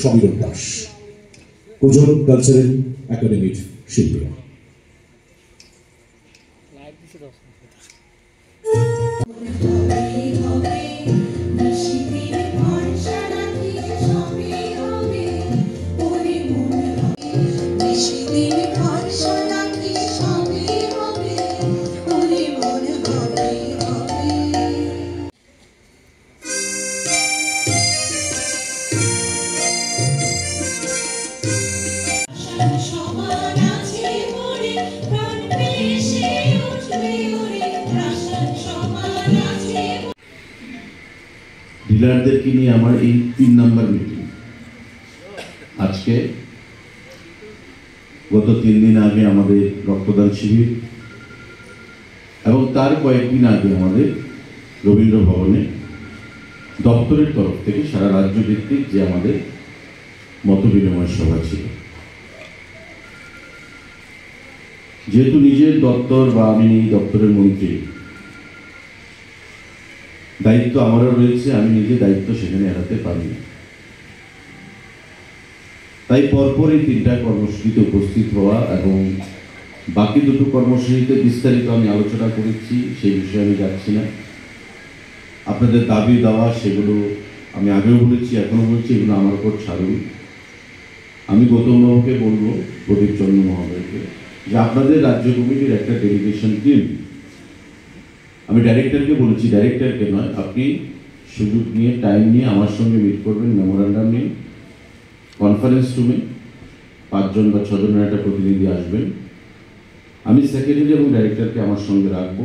সমীরণ Das, কুজন cultural একাডেমির শিল্পীরা। ডিলারদেরকে নিয়ে আমার এই 3 নম্বর মিটিং। আজকে গত 3 দিন আগে আমাদের রক্তদান শিবির এবং তার কয়েকদিন আগে আমাদের রবীন্দ্র ভবনে দপ্তরের তরফ থেকে সারা রাজ্য ভিত্তিক যে আমাদের মত বিনিময় সভা ছিল। যেহেতু নিজের দপ্তর বা আমি এই দপ্তরের মন্ত্রী, দায়িত্ব আমারও রয়েছে, আমি নিজে দায়িত্ব সেখানে এড়াতে পারি না। তাই পরপর এই 3টা কর্মসূচিতে উপস্থিত হওয়া এবং বাকি 2টো কর্মসূচিতে বিস্তারিত আমি আলোচনা করেছি, সেই বিষয়ে আমি যাচ্ছি না। আপনাদের দাবি দেওয়া সেগুলো আমি আগেও বলেছি, এখনো বলছি, এগুলো আমার উপর ছাড়ুন। আমি গৌতমবাবুকে বলবো, প্রদীপ চন্দ্র মহোদয়কে, যে আপনাদের রাজ্য কমিটির একটা ডেলিগেশন টিম, আমি ডাইরেক্টরকে বলেছি, ডাইরেক্টরকে নয়, আপনি সুযোগ নিয়ে টাইম নিয়ে আমার সঙ্গে মিট করবেন, মেমোরান্ডাম নিয়ে কনফারেন্স রুমে 5 জন বা 6 জনের একটা প্রতিনিধি আসবেন। আমি সেক্রেটারি এবং ডাইরেক্টরকে আমার সঙ্গে রাখবো,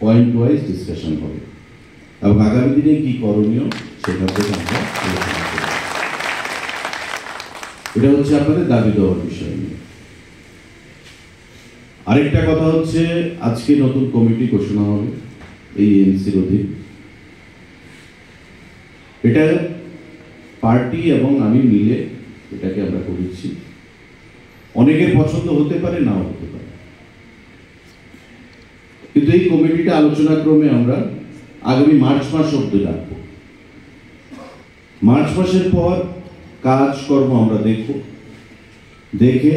পয়েন্ট ওয়াইজ ডিসকাশন হবে এবং আগামী দিনে কি করণীয় সেটা থেকে আমরা আলোচনা করব। এটা হচ্ছে আপনাদের দাবি দেওয়ার বিষয় নিয়ে। আরেকটা কথা হচ্ছে, আজকে নতুন কমিটি ঘোষণা হবে এই এনসির অধীন। এটা পার্টি এবং আমি মিলে এটাকে আমরা করেছি। অনেকের পছন্দ হতে পারে, নাও হতে পারে, কিন্তু এই কমিটিটা আলোচনা ক্রমে আমরা আগামী মার্চ মাস অব্দি রাখবো। মার্চ মাসের পর কাজকর্ম আমরা দেখব, দেখে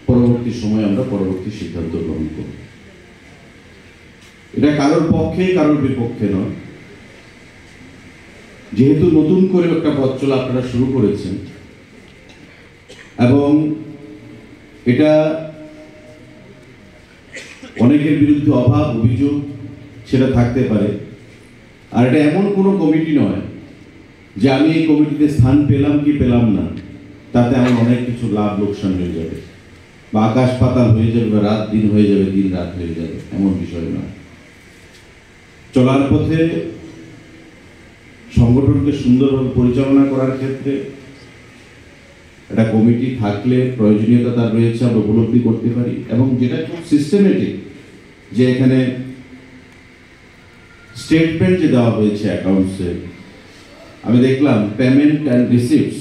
পরবর্তী সময় আমরা পরবর্তী সিদ্ধান্ত গ্রহণ করব। এটা কারোর পক্ষে কারোর বিপক্ষে নয়। যেহেতু নতুন করে একটা পথ চলা আপনারা শুরু করেছেন এবং এটা অনেকের বিরুদ্ধে অভাব অভিযোগ সেটা থাকতে পারে, আর এটা এমন কোনো কমিটি নয় যে আমি এই কমিটিতে স্থান পেলাম কি পেলাম না তাতে আমার অনেক কিছু লাভ লোকসান হয়ে যাবে, বা আকাশ পাতাল হয়ে যাবে, বা রাত দিন হয়ে যাবে, দিন রাত হয়ে যাবে, এমন বিষয় নয়। চলার পথে সংগঠনকে সুন্দরভাবে পরিচালনা করার ক্ষেত্রে একটা কমিটি থাকলে প্রয়োজনীয়তা তার রয়েছে, আমরা উপলব্ধি করতে পারি। এবং যেটা খুব সিস্টেমেটিক, যে এখানে স্টেটমেন্ট যে দেওয়া হয়েছে অ্যাকাউন্টসে, আমি দেখলাম পেমেন্ট অ্যান্ড রিসিপ্টস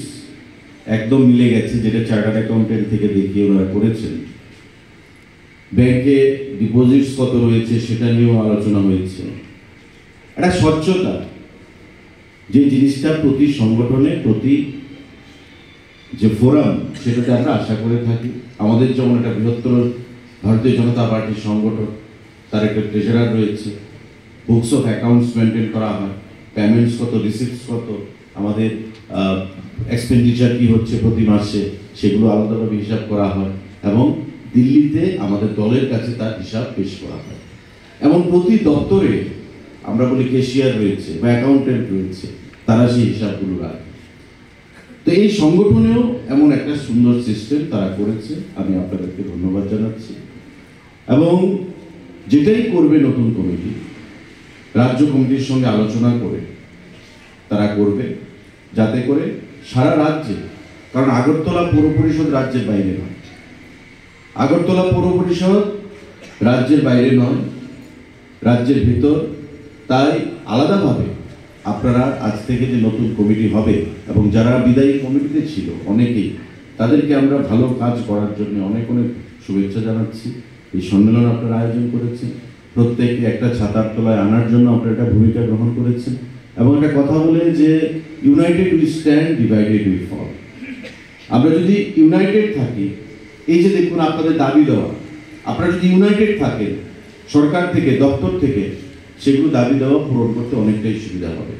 একদম মিলে গেছে, যেটা চার্টার্ড অ্যাকাউন্টেন্ট থেকে দেখিয়ে ওনারা করেছেন। ব্যাংকে ডিপোজিটস কত রয়েছে সেটা নিয়েও আলোচনা হয়েছে। একটা স্বচ্ছতা, যে জিনিসটা প্রতি সংগঠনে প্রতি যে ফোরাম সেটাতে আমরা আশা করে থাকি। আমাদের যেমন একটা বৃহত্তর ভারতীয় জনতা পার্টির সংগঠন, তার একটা ট্রেজারার রয়েছে, বুকস অফ অ্যাকাউন্টস মেনটেন করা হয়, পেমেন্টস কত, রিসিপ্টস কত, আমাদের এক্সপেন্ডিচার কি হচ্ছে প্রতি মাসে সেগুলো আলাদাভাবে হিসাব করা হয় এবং দিল্লিতে আমাদের দলের কাছে তার হিসাব পেশ করা হয়। এমন প্রতি দপ্তরে আমরা বলি ক্যাশিয়ার রয়েছে বা অ্যাকাউন্টেন্ট রয়েছে, তারা সেই হিসাবগুলো রাখে। তো এই সংগঠনেও এমন একটা সুন্দর সিস্টেম তারা করেছে, আমি আপনাদেরকে ধন্যবাদ জানাচ্ছি। এবং যেটাই করবে নতুন কমিটি, রাজ্য কমিটির সঙ্গে আলোচনা করে তারা করবে, যাতে করে সারা রাজ্যে, কারণ আগরতলা পৌর পরিষদ রাজ্যের বাইরে নয়, আগরতলা পৌর পরিষদ রাজ্যের বাইরে নয়, রাজ্যের ভিতর। তাই আলাদাভাবে আপনারা আজ থেকে যে নতুন কমিটি হবে এবং যারা বিদায়ী কমিটিতে ছিল অনেকেই, তাদেরকে আমরা ভালো কাজ করার জন্য অনেক অনেক শুভেচ্ছা জানাচ্ছি। এই সম্মেলন আপনারা আয়োজন করেছেন, প্রত্যেককে একটা ছাতার তলায় আনার জন্য আপনারা একটা ভূমিকা গ্রহণ করেছেন। এবং একটা কথা বলে যে united we stand, divided we fall. আমরা যদি ইউনাইটেড থাকি, এই যে দেখুন আপনাদের দাবি দেওয়া, আপনারা যদি ইউনাইটেড থাকেন সরকার থেকে, দপ্তর থেকে, সেগুলো দাবি দেওয়া পূরণ করতে অনেকটাই সুবিধা হবে।